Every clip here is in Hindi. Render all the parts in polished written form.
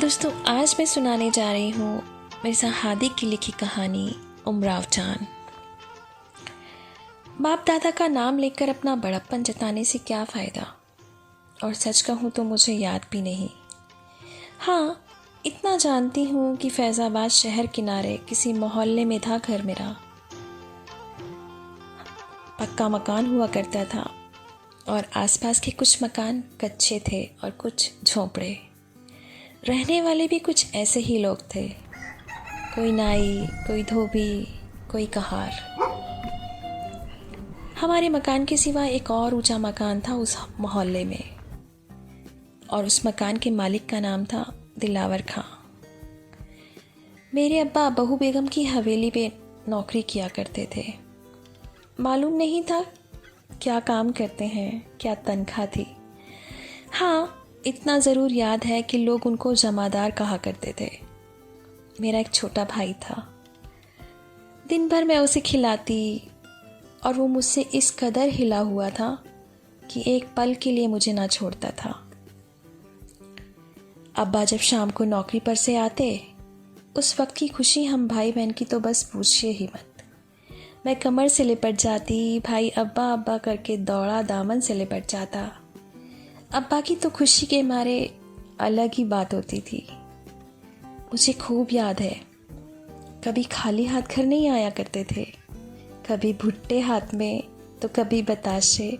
दोस्तों, आज मैं सुनाने जा रही हूँ मिर्ज़ा हादी की लिखी कहानी उमराव जान। बाप दादा का नाम लेकर अपना बड़प्पन जताने से क्या फ़ायदा, और सच कहूँ तो मुझे याद भी नहीं। हाँ, इतना जानती हूँ कि फैज़ाबाद शहर किनारे किसी मोहल्ले में था घर मेरा। पक्का मकान हुआ करता था और आसपास के कुछ मकान कच्चे थे और कुछ झोंपड़े। रहने वाले भी कुछ ऐसे ही लोग थे, कोई नाई, कोई धोबी, कोई कहार। हमारे मकान के सिवा एक और ऊंचा मकान था उस मोहल्ले में, और उस मकान के मालिक का नाम था दिलावर खां। मेरे अब्बा बहू बेगम की हवेली पे नौकरी किया करते थे। मालूम नहीं था क्या काम करते हैं, क्या तनख्वाह थी। हाँ, इतना ज़रूर याद है कि लोग उनको जमादार कहा करते थे। मेरा एक छोटा भाई था। दिन भर मैं उसे खिलाती और वो मुझसे इस कदर हिला हुआ था कि एक पल के लिए मुझे ना छोड़ता था। अब्बा जब शाम को नौकरी पर से आते, उस वक्त की खुशी हम भाई बहन की तो बस पूछिए ही मत। मैं कमर से लिपट जाती, भाई अब्बा अब्बा करके दौड़ा दामन से लिपट जाता। अब्बा की तो खुशी के मारे अलग ही बात होती थी। मुझे खूब याद है, कभी खाली हाथ घर नहीं आया करते थे। कभी भुट्टे हाथ में, तो कभी बताशे,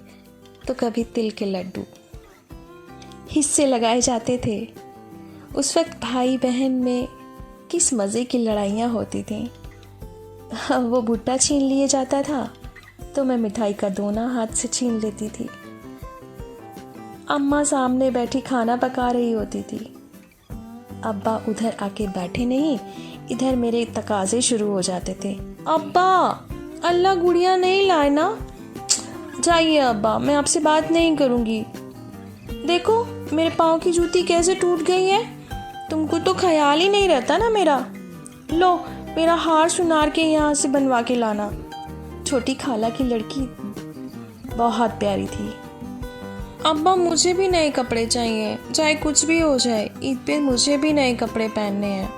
तो कभी तिल के लड्डू। हिस्से लगाए जाते थे। उस वक्त भाई बहन में किस मज़े की लड़ाइयाँ होती थीं। वो भुट्टा छीन लिए जाता था तो मैं मिठाई का दोना हाथ से छीन लेती थी। अम्मा सामने बैठी खाना पका रही होती थी। अब्बा उधर आके बैठे नहीं, इधर मेरे तकाजे शुरू हो जाते थे। अब्बा, अल्लाह गुड़िया नहीं लाए ना? जाइए अब्बा, मैं आपसे बात नहीं करूँगी। देखो मेरे पाँव की जूती कैसे टूट गई है। तुमको तो ख्याल ही नहीं रहता ना मेरा। लो, मेरा हार सुनार के यहाँ से बनवा के लाना। छोटी खाला की लड़की बहुत प्यारी थी। अब्बा, मुझे भी नए कपड़े चाहिए, चाहे कुछ भी हो जाए। ईद पे मुझे भी नए कपड़े पहनने हैं।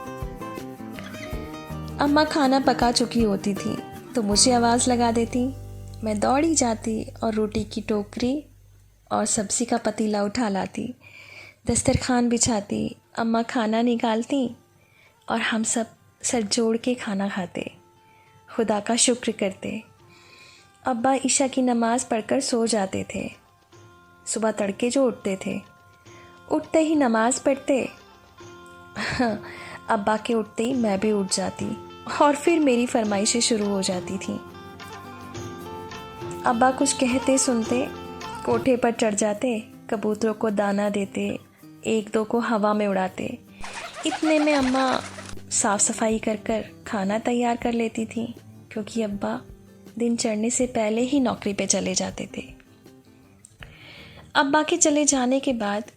अम्मा खाना पका चुकी होती थी तो मुझे आवाज़ लगा देती। मैं दौड़ी जाती और रोटी की टोकरी और सब्ज़ी का पतीला उठा लाती। दस्तरखान बिछाती, अम्मा खाना निकालती और हम सब सर जोड़ के खाना खाते, खुदा का शुक्र करते। अब्बा ईशा की नमाज़ पढ़कर सो जाते थे। सुबह तड़के जो उठते थे, उठते ही नमाज़ पढ़ते। अब्बा के उठते ही मैं भी उठ जाती और फिर मेरी फरमाइशें शुरू हो जाती थीं। अब्बा कुछ कहते सुनते कोठे पर चढ़ जाते, कबूतरों को दाना देते, एक दो को हवा में उड़ाते। इतने में अम्मा साफ़ सफाई कर कर खाना तैयार कर लेती थी, क्योंकि अब्बा दिन चढ़ने से पहले ही नौकरी पे चले जाते थे। अब्बा के चले जाने के बाद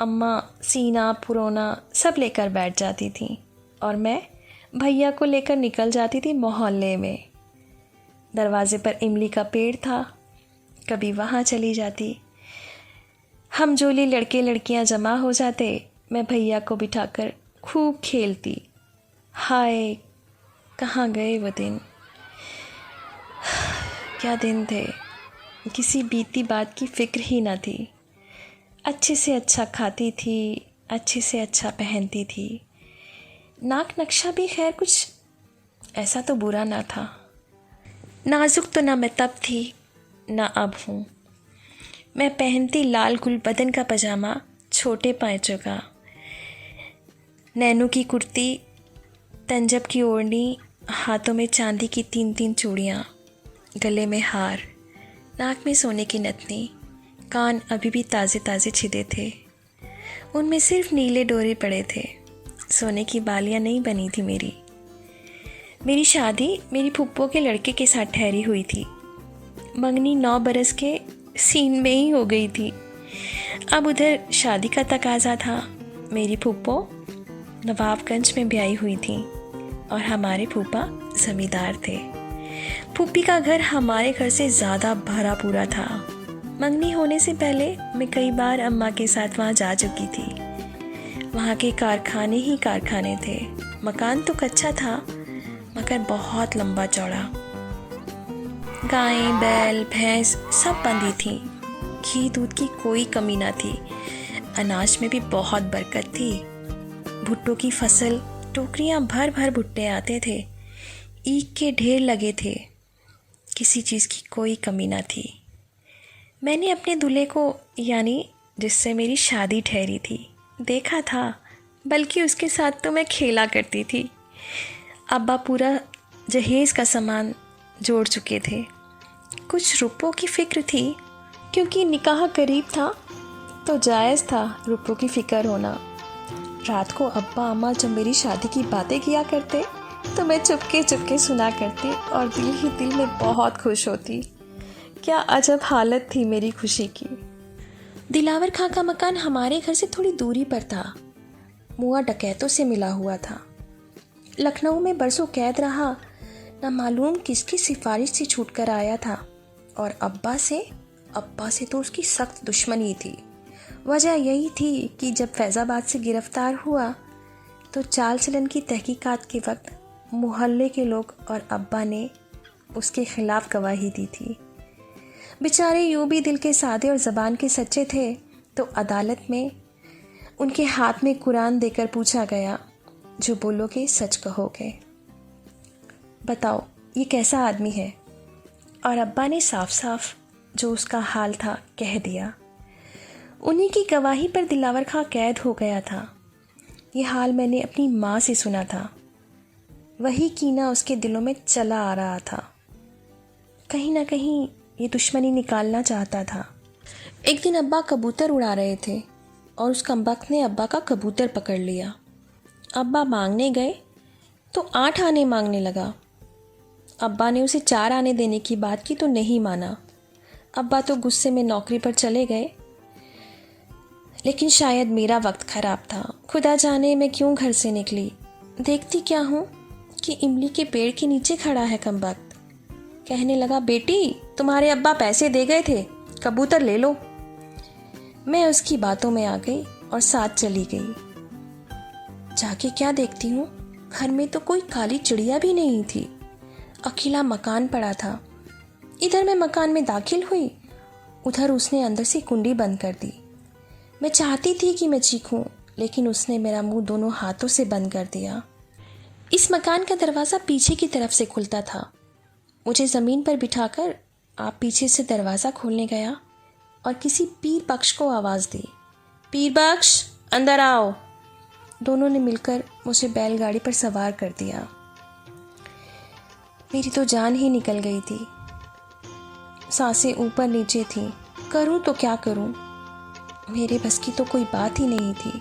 अम्मा सीना पुरोना सब लेकर बैठ जाती थी और मैं भैया को लेकर निकल जाती थी मोहल्ले में। दरवाजे पर इमली का पेड़ था, कभी वहाँ चली जाती। हम जोली लड़के लड़कियाँ जमा हो जाते, मैं भैया को बिठाकर खूब खेलती। हाय, कहाँ गए वो दिन। क्या दिन थे, किसी बीती बात की फ़िक्र ही ना थी। अच्छे से अच्छा खाती थी, अच्छे से अच्छा पहनती थी। नाक नक्शा भी खैर कुछ ऐसा तो बुरा ना था। नाजुक तो ना मैं तब थी ना अब हूँ। मैं पहनती लाल गुल बदन का पजामा, छोटे पैंचों का, नैनू की कुर्ती, तंजब की ओढ़नी, हाथों में चांदी की 3-3 चूड़ियाँ, गले में हार, नाक में सोने की नथनी, कान अभी भी ताज़े ताज़े छिदे थे। उनमें सिर्फ नीले डोरे पड़े थे, सोने की बालियाँ नहीं बनी थी मेरी शादी मेरी फुप्पो के लड़के के साथ ठहरी हुई थी। मंगनी 9 बरस के सीन में ही हो गई थी। अब उधर शादी का तकाजा था। मेरी फुप्पो नवाबगंज में ब्याही हुई थी और हमारे फूफा ज़मींदार थे। फूफी का घर हमारे घर से ज़्यादा भरा पूरा था। मंगनी होने से पहले मैं कई बार अम्मा के साथ वहाँ जा चुकी थी। वहाँ के कारखाने ही कारखाने थे। मकान तो कच्चा था मगर बहुत लंबा चौड़ा। गायें, बैल, भैंस सब बंधी थीं। घी दूध की कोई कमी ना थी। अनाज में भी बहुत बरकत थी। भुट्टो की फसल, टोकरियाँ भर भर भुट्टे आते थे। ईख के ढेर लगे थे। किसी चीज़ की कोई कमी ना थी। मैंने अपने दूल्हे को, यानी जिससे मेरी शादी ठहरी थी, देखा था, बल्कि उसके साथ तो मैं खेला करती थी। अब्बा पूरा जहेज़ का सामान जोड़ चुके थे। कुछ रुपयों की फ़िक्र थी, क्योंकि निकाह करीब था तो जायज़ था रुपयों की फ़िक्र होना। रात को अब्बा अम्मा जब मेरी शादी की बातें किया करते तो मैं चुपके चुपके सुना करती और दिल ही दिल में बहुत खुश होती। क्या अजब हालत थी मेरी खुशी की। दिलावर खां का मकान हमारे घर से थोड़ी दूरी पर था। मुआ डकैतों से मिला हुआ था। लखनऊ में बरसों कैद रहा, न मालूम किसकी सिफारिश से छूट कर आया था। और अब्बा से तो उसकी सख्त दुश्मनी थी। वजह यही थी कि जब फैज़ाबाद से गिरफ्तार हुआ तो चाल चलन की तहकीकात के वक्त मोहल्ले के लोग और अब्बा ने उसके खिलाफ गवाही दी थी। बेचारे यूँ भी दिल के सादे और ज़बान के सच्चे थे, तो अदालत में उनके हाथ में कुरान देकर पूछा गया, जो बोलोगे सच कहोगे, बताओ ये कैसा आदमी है। और अब्बा ने साफ साफ जो उसका हाल था कह दिया। उन्हीं की गवाही पर दिलावर खां कैद हो गया था। ये हाल मैंने अपनी माँ से सुना था। वही कीना उसके दिलों में चला आ रहा था। कहीं ना कहीं ये दुश्मनी निकालना चाहता था। एक दिन अब्बा कबूतर उड़ा रहे थे और उस कमबख्त ने अब्बा का कबूतर पकड़ लिया। अब्बा मांगने गए तो 8 आने मांगने लगा। अब्बा ने उसे 4 आने देने की बात की तो नहीं माना। अब्बा तो गुस्से में नौकरी पर चले गए। लेकिन शायद मेरा वक्त खराब था। खुदा जाने मैं क्यों घर से निकली। देखती क्या हूँ कि इमली के पेड़ के नीचे खड़ा है कमबख्त। कहने लगा, बेटी तुम्हारे अब्बा पैसे दे गए थे, कबूतर ले लो। मैं उसकी बातों में आ गई और साथ चली गई। जाके क्या देखती हूँ, घर में तो कोई काली चिड़िया भी नहीं थी। अकेला मकान पड़ा था। इधर मैं मकान में दाखिल हुई, उधर उसने अंदर से कुंडी बंद कर दी। मैं चाहती थी कि मैं चीखूं, लेकिन उसने मेरा मुंह दोनों हाथों से बंद कर दिया। इस मकान का दरवाज़ा पीछे की तरफ से खुलता था। मुझे ज़मीन पर बिठाकर आप पीछे से दरवाज़ा खोलने गया और किसी पीर बख्श को आवाज़ दी, पीर बख्श अंदर आओ। दोनों ने मिलकर मुझे बैलगाड़ी पर सवार कर दिया। मेरी तो जान ही निकल गई थी। सांसें ऊपर नीचे थीं। करूं तो क्या करूं, मेरे बस की तो कोई बात ही नहीं थी।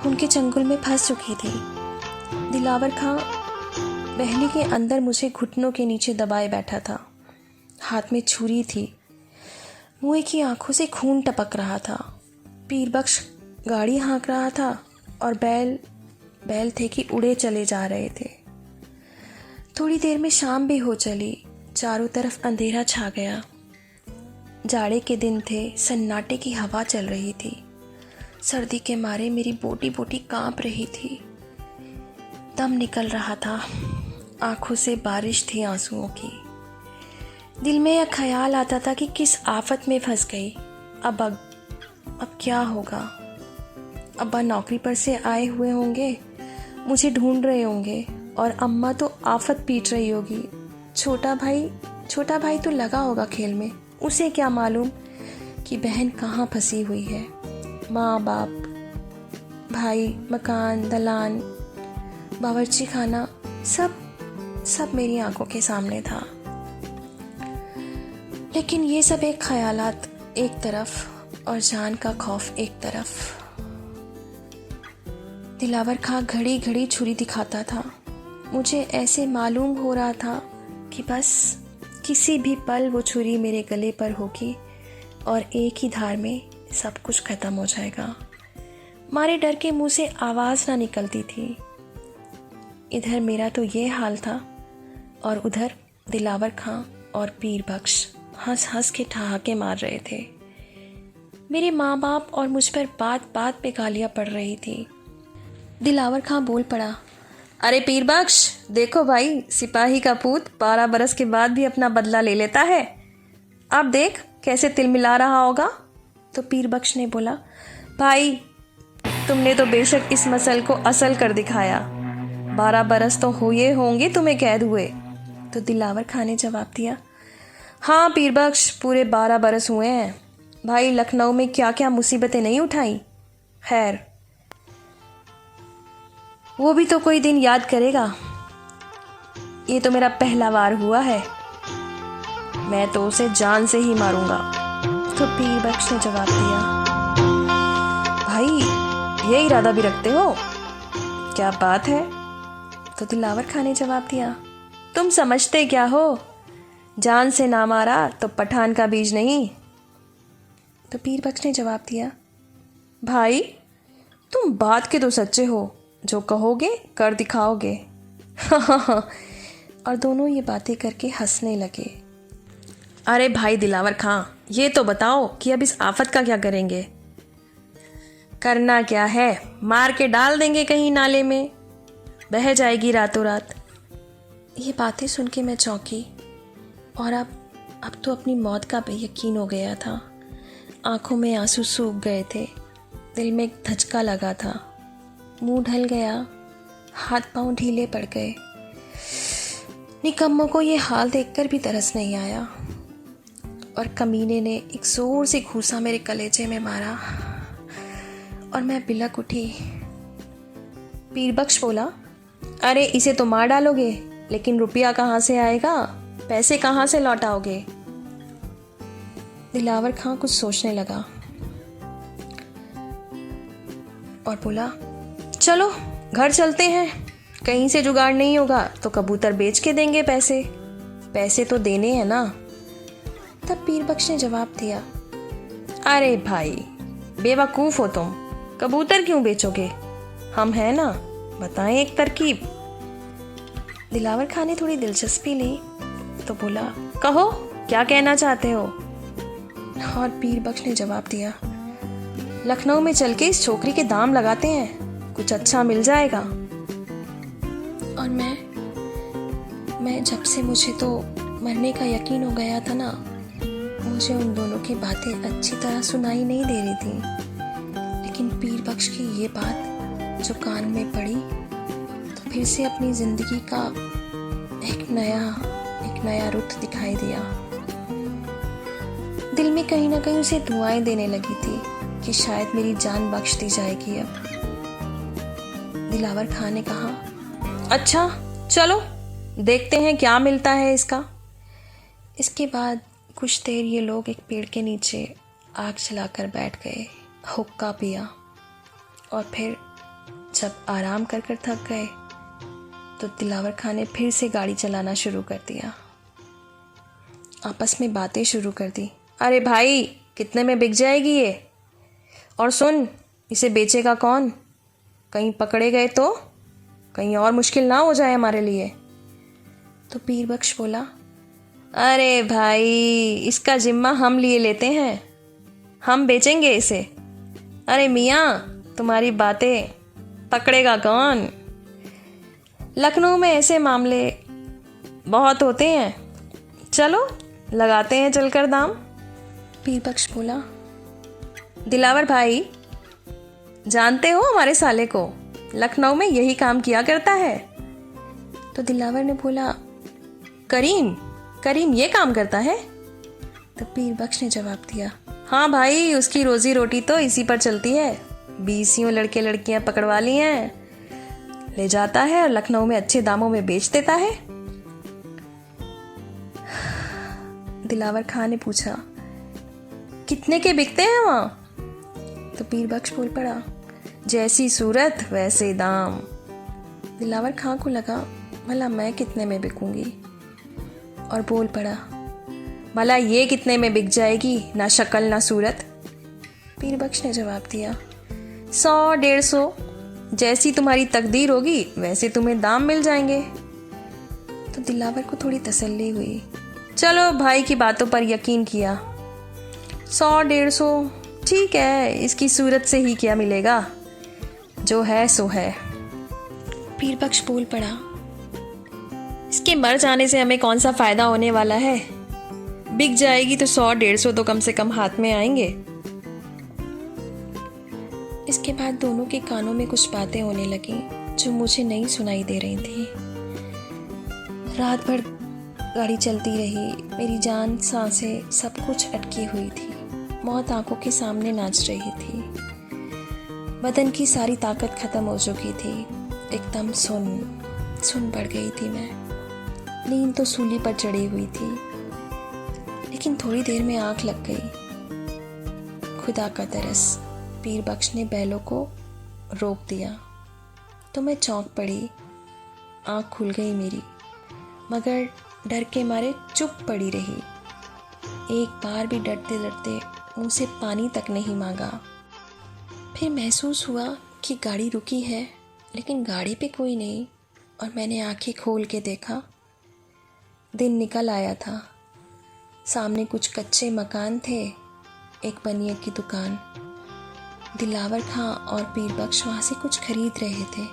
उनके चंगुल में फंस चुकी थी। दिलावर खां बहली के अंदर मुझे घुटनों के नीचे दबाए बैठा था। हाथ में छुरी थी। मुँह की आंखों से खून टपक रहा था। पीर बख्श गाड़ी हाँक रहा था और बैल थे कि उड़े चले जा रहे थे। थोड़ी देर में शाम भी हो चली। चारों तरफ अंधेरा छा गया। जाड़े के दिन थे। सन्नाटे की हवा चल रही थी। सर्दी के मारे मेरी बोटी बोटी कांप रही थी। दम निकल रहा था। आंखों से बारिश थी आंसुओं की। दिल में यह ख्याल आता था कि किस आफत में फंस गई। अब क्या होगा। अब्बा नौकरी पर से आए हुए होंगे, मुझे ढूंढ रहे होंगे, और अम्मा तो आफत पीट रही होगी। छोटा भाई तो लगा होगा खेल में। उसे क्या मालूम कि बहन कहाँ फंसी हुई है। माँ बाप, भाई, मकान, दलान, बावर्ची खाना, सब मेरी आंखों के सामने था। लेकिन ये सब एक ख्यालात एक तरफ और जान का खौफ एक तरफ। दिलावर खां घड़ी घड़ी छुरी दिखाता था। मुझे ऐसे मालूम हो रहा था कि बस किसी भी पल वो छुरी मेरे गले पर होगी और एक ही धार में सब कुछ खत्म हो जाएगा। मारे डर के मुंह से आवाज़ ना निकलती थी। इधर मेरा तो ये हाल था और उधर दिलावर खां और पीर बख्श हंस हंस के ठहाके मार रहे थे। मेरे माँ बाप और मुझ पर बात बात पे गालियाँ पड़ रही थी। दिलावर खां बोल पड़ा, अरे पीर बख्श, देखो भाई, सिपाही का पूत 12 बरस के बाद भी अपना बदला ले लेता है। अब देख कैसे तिलमिला रहा होगा। तो पीर बख्श ने बोला, भाई तुमने तो बेशक इस मसल को असल कर दिखाया। 12 बरस तो हुए होंगे तुम्हें कैद हुए। तो दिलावर खां ने जवाब दिया, हाँ पीर बख्श, पूरे 12 बरस हुए हैं। भाई लखनऊ में क्या क्या मुसीबतें नहीं उठाई। खैर वो भी तो कोई दिन याद करेगा। ये तो मेरा पहला वार हुआ है, मैं तो उसे जान से ही मारूंगा। तो पीर बख्श ने जवाब दिया, भाई ये इरादा भी रखते हो, क्या बात है। तो दिलावर खां ने जवाब दिया, तुम समझते क्या हो, जान से ना मारा तो पठान का बीज नहीं। तो पीर बख्श ने जवाब दिया, भाई तुम बात के तो सच्चे हो, जो कहोगे कर दिखाओगे। और दोनों ये बातें करके हंसने लगे। अरे भाई दिलावर खां, ये तो बताओ कि अब इस आफत का क्या करेंगे। करना क्या है, मार के डाल देंगे कहीं नाले में, बह जाएगी रातों रात। ये बातें सुन के मैं चौंकी और अब तो अपनी मौत का बेयकीन हो गया था। आंखों में आंसू सूख गए थे, दिल में एक धचका लगा था, मुंह ढल गया, हाथ पांव ढीले पड़ गए। निकम्मों को ये हाल देखकर भी तरस नहीं आया और कमीने ने एक जोर से घूसा मेरे कलेजे में मारा और मैं बिलक उठी। पीर बख्श बोला, अरे इसे तो मार डालोगे, लेकिन रुपया कहाँ से आएगा, पैसे कहाँ से लौटाओगे। दिलावर खां कुछ सोचने लगा और बोला, चलो घर चलते हैं, कहीं से जुगाड़ नहीं होगा तो कबूतर बेच के देंगे पैसे, पैसे तो देने हैं ना। तब पीर बख्श ने जवाब दिया, अरे भाई बेवकूफ़ हो तुम, कबूतर क्यों बेचोगे, हम हैं ना, बताएं एक तरकीब। दिलावर खां ने थोड़ी दिलचस्पी ली तो बोला, कहो क्या कहना चाहते हो। और पीर बख्श ने जवाब दिया, लखनऊ में चल के इस छोकरी के दाम लगाते हैं, कुछ अच्छा मिल जाएगा। और मैं जब से मुझे तो मरने का यकीन हो गया था ना, मुझे उन दोनों की बातें अच्छी तरह सुनाई नहीं दे रही थी, लेकिन पीर बख्श की ये बात जो कान में पड़ी तो फिर से अपनी ज़िंदगी का एक नया रुख दिखाई दिया। दिल में कहीं ना कहीं उसे दुआएं देने लगी थी कि शायद मेरी जान बख्श दी जाएगी अब। दिलावर खां ने कहा, अच्छा चलो देखते हैं क्या मिलता है इसका। इसके बाद कुछ देर ये लोग एक पेड़ के नीचे आग जलाकर बैठ गए, हुक्का पिया और फिर जब आराम कर कर थक गए तो दिलावर खां ने फिर से गाड़ी चलाना शुरू कर दिया। आपस में बातें शुरू कर दी, अरे भाई कितने में बिक जाएगी ये, और सुन इसे बेचेगा कौन, कहीं पकड़े गए तो कहीं और मुश्किल ना हो जाए हमारे लिए। तो पीर बख्श बोला, अरे भाई इसका जिम्मा हम लिए लेते हैं, हम बेचेंगे इसे। अरे मियाँ तुम्हारी बातें, पकड़ेगा कौन, लखनऊ में ऐसे मामले बहुत होते हैं, चलो लगाते हैं चलकर दाम। पीर बख्श बोला, दिलावर भाई जानते हो हमारे साले को, लखनऊ में यही काम किया करता है। तो दिलावर ने बोला, करीम ये काम करता है। तो पीर बख्श ने जवाब दिया, हाँ भाई उसकी रोजी रोटी तो इसी पर चलती है, 20 लड़के लड़कियां पकड़वा ली हैं, ले जाता है और लखनऊ में अच्छे दामों में बेच देता है। दिलावर खां ने पूछा, कितने के बिकते हैं वहाँ। तो पीर बख्श बोल पड़ा, जैसी सूरत वैसे दाम। दिलावर खां को लगा भला मैं कितने में बिकूंगी, और बोल पड़ा, भला ये कितने में बिक जाएगी, ना शक्ल ना सूरत। पीर बख्श ने जवाब दिया, 100-150, जैसी तुम्हारी तकदीर होगी वैसे तुम्हें दाम मिल जाएंगे। तो दिलावर को थोड़ी तसल्ली हुई, चलो भाई की बातों पर यकीन किया, 100-150 ठीक है, इसकी सूरत से ही क्या मिलेगा, जो है सो है। पीरबख्श बोल पड़ा, इसके मर जाने से हमें कौन सा फायदा होने वाला है? बिक जाएगी तो 100-150 तो कम से कम हाथ में आएंगे। इसके बाद दोनों के कानों में कुछ बातें होने लगी जो मुझे नहीं सुनाई दे रही थी। रात भर गाड़ी चलती रही, मेरी जान, सांसें, सब कुछ अटकी हुई थी। मौत आंखों के सामने नाच रही थी। बदन की सारी ताकत खत्म हो चुकी थी। एकदम सुन पड़ गई थी मैं। नींद तो सूली पर चढ़ी हुई थी, लेकिन थोड़ी देर में आंख लग गई। खुदा का तरस, पीरबख्श ने बैलों को रोक दिया तो मैं चौंक पड़ी। आंख खुल गई मेरी, मगर डर के मारे चुप पड़ी रही। एक बार भी डरते डरते मुंह से पानी तक नहीं मांगा। फिर महसूस हुआ कि गाड़ी रुकी है, लेकिन गाड़ी पे कोई नहीं, और मैंने आंखें खोल के देखा। दिन निकल आया था। सामने कुछ कच्चे मकान थे, एक बनिए की दुकान। दिलावर खां और पीरबख्श वहाँ से कुछ खरीद रहे थे।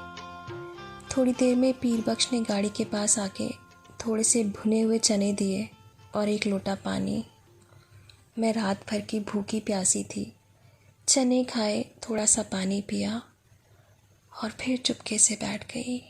थोड़ी देर में पीरबख्श ने गाड़ी के पास आके थोड़े से भुने हुए चने दिए और एक लोटा पानी। मैं रात भर की भूखी प्यासी थी। चने खाए, थोड़ा सा पानी पिया और फिर चुपके से बैठ गई।